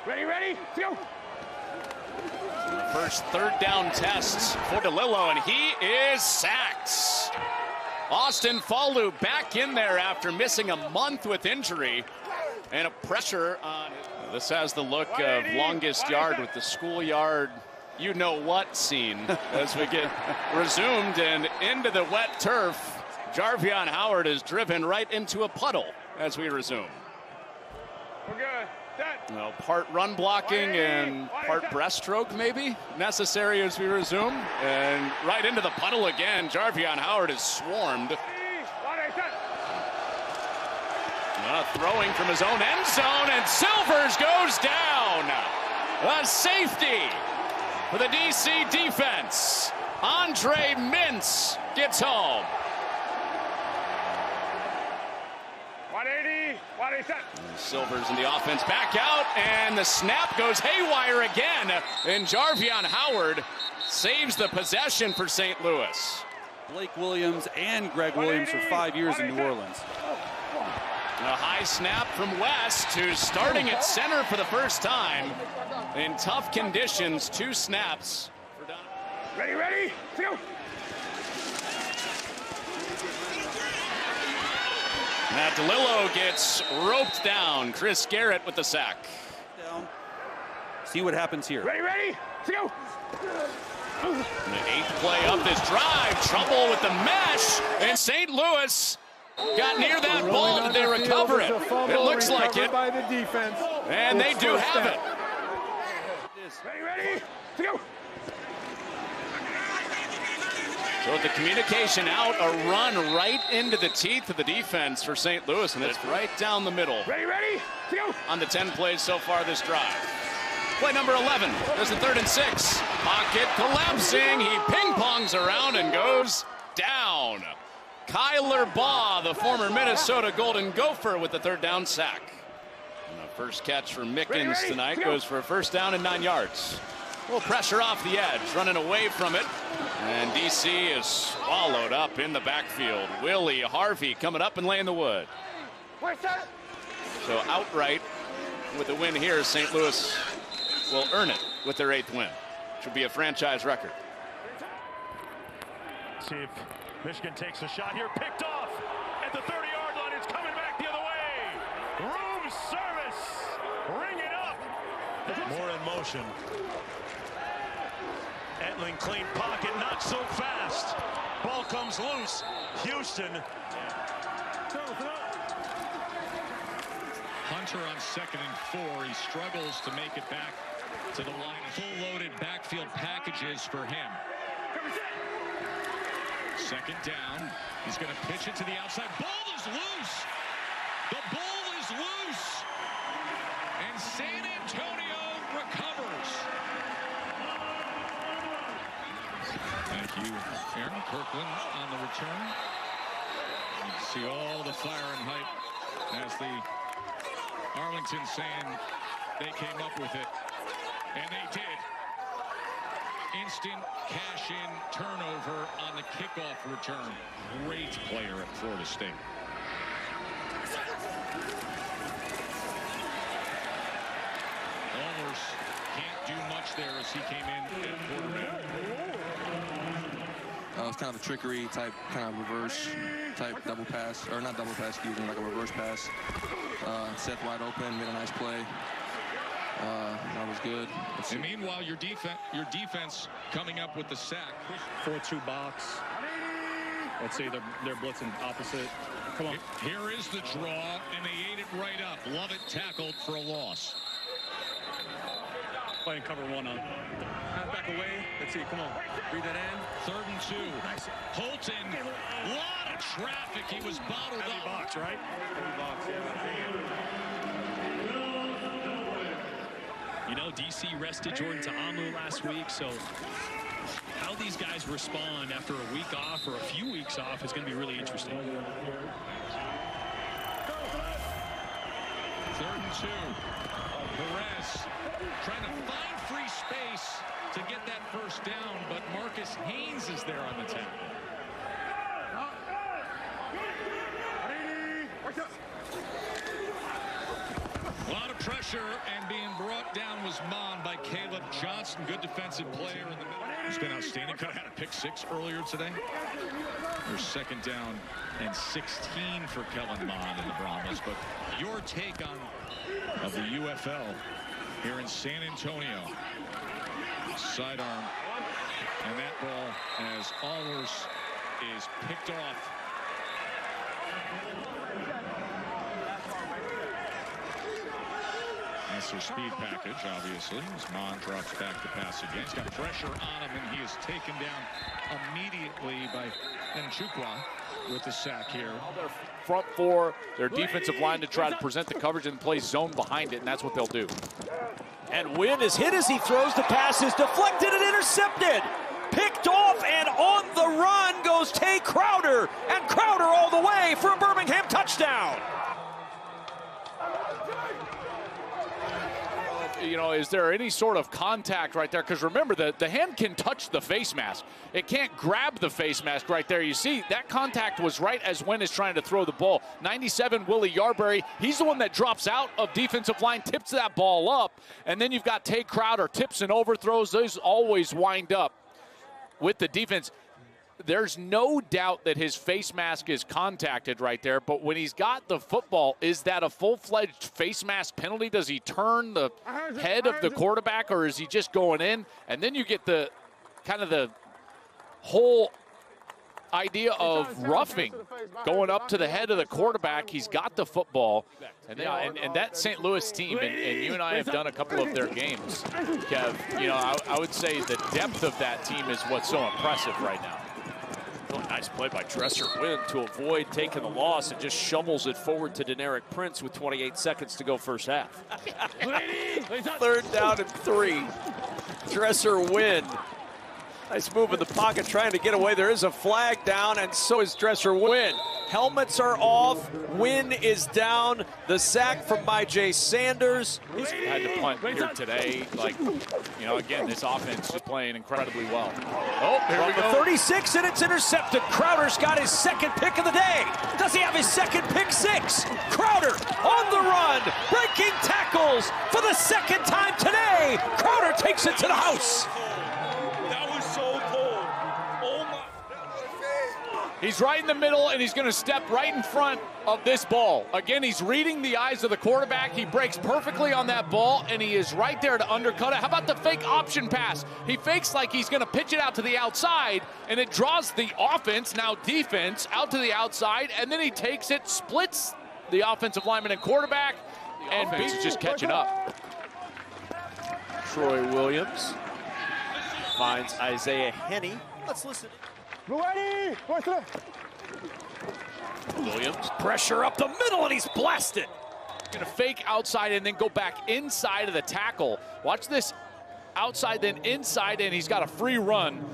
Ready, let's go. First third down tests for DeLillo, and he is sacked. Austin Falu back in there after missing a month with injury, and a pressure on. This has the look of longest yard with the schoolyard you know what scene as we get resumed and into the wet turf. Jarvion Howard is driven right into a puddle as we resume. We're good. Well, part run blocking and part breaststroke maybe necessary as we resume. And right into the puddle again. Jarvion Howard is swarmed. Throwing from his own end zone, and Silvers goes down. A safety for the DC defense. Andre Mintz gets home. 180, 187. Silvers in the offense back out, and the snap goes haywire again. And Jarvion Howard saves the possession for St. Louis. Blake Williams and Greg Williams for 5 years in New Orleans. A high snap from West, who's starting at center for the first time. In tough conditions, 2 snaps. Ready, let's go. Now DeLillo gets roped down. Chris Garrett with the sack. Down. See what happens here. Ready, let's go. The 8th play of this drive. Trouble with the mesh, and St. Louis got near that ball. Did they recover it? It looks like it. By the defense. And they do have it. Ready, let's go. So with the communication out, a run right into the teeth of the defense for St. Louis, and it's right down the middle. Ready, let's go. On the 10 plays so far this drive. Play number 11. There's a 3rd and 6. Pocket collapsing. He ping-pongs around and goes down. Kyler Baugh, the former Minnesota Golden Gopher, with the 3rd down sack. And the first catch for Mickens tonight goes for a first down and 9 yards. A little pressure off the edge, running away from it. And DC is swallowed up in the backfield. Willie Harvey coming up and laying the wood. So outright with the win here, St. Louis will earn it with their 8th win. Should be a franchise record. See if Michigan takes a shot here, picked off at the 30-yard line. It's coming back the other way. Room service, ring it up. More in motion. Etling clean pocket, not so fast. Ball comes loose. Houston. Hunter on 2nd and 4. He struggles to make it back to the line. Full loaded backfield packages for him. 2nd down. He's going to pitch it to the outside. Ball is loose. The ball is loose. And San Antonio recovers. Thank you, Aaron. Kirkland on the return. You see all the fire and hype as the Arlington saying they came up with it. And they did. Instant cash-in turnover on the kickoff return. Great player at Florida State. Allers can't do much there as he came in at quarterback. It was kind of a trickery type, kind of reverse type double pass, or not double pass, excuse me, like a reverse pass. Seth wide open, made a nice play. That was good. And meanwhile, your defense coming up with the sack. 4-2 box. Let's see, they're blitzing opposite. Come on. Here is the draw, and they ate it right up. Lovett tackled for a loss. Playing cover 1 on. Back away. Let's see. Come on. Read that in. 3rd and 2. Nice. Holton. A lot of traffic. He was bottled Heavy up. box, right? Heavy box, yeah. You know, DC rested Jordan Ta'amu last week, so how these guys respond after a week off or a few weeks off is going to be really interesting. 3rd and 2. Perez trying to find free space to get that first down, but Marcus Haynes is there on the tackle. A lot of pressure and being brought down was Mon by Caleb Johnson. Good defensive player in the middle. He's been outstanding. Could have had a pick 6 earlier today. There's 2nd down and 16 for Kellen Mond in the Brahmas. But your take on of the UFL here in San Antonio. Sidearm. And that ball, as Allers is picked off. That's their speed package, obviously, as Mon drops back to pass again. He's got pressure on him, and he is taken down immediately by Nchukwa with the sack here. Their front 4, their defensive line to try to present the coverage and play zone behind it, and that's what they'll do. And Wynn is hit as he throws. The pass is deflected and intercepted. Picked off, and on the run goes Tay Crowder. And Crowder all the way for a Birmingham touchdown. You know, is there any sort of contact right there? Because remember, the hand can touch the face mask. It can't grab the face mask right there. You see, that contact was right as Wynn is trying to throw the ball. 97, Willie Yarberry, he's the one that drops out of defensive line, tips that ball up, and then you've got Tay Crowder, tips and overthrows. Those always wind up with the defense. There's no doubt that his face mask is contacted right there, but when he's got the football, is that a full-fledged face mask penalty? Does he turn the head of the quarterback, or is he just going in? And then you get the kind of the whole idea of roughing going up to the head of the quarterback. He's got the football. And, and that St. Louis team, and you and I have done a couple of their games, Kev, you know, I would say the depth of that team is what's so impressive right now. Really nice play by Dresser Wynn to avoid taking the loss and just shovels it forward to Deneric Prince with 28 seconds to go first half. 3rd down and 3. Dresser Wynn. Nice move in the pocket trying to get away. There is a flag down, and so is Dresser Wynn. Helmets are off. Wynn is down. The sack from Jay Sanders. He's had to punt here today. Like, you know, again, this offense is playing incredibly well. Oh, here we go. 36, and it's intercepted. Crowder's got his 2nd pick of the day. Does he have his 2nd pick 6? Crowder on the run, breaking tackles for the 2nd time today. Crowder takes it to the house. He's right in the middle, and he's going to step right in front of this ball. Again, he's reading the eyes of the quarterback. He breaks perfectly on that ball, and he is right there to undercut it. How about the fake option pass? He fakes like he's going to pitch it out to the outside, and it draws the offense, now defense, out to the outside, and then he takes it, splits the offensive lineman and quarterback, and offense is just catching up. Troy Williams finds Isaiah Henney. Let's listen. Williams, pressure up the middle, and he's blasted. Gonna fake outside and then go back inside of the tackle. Watch this, outside then inside, and he's got a free run.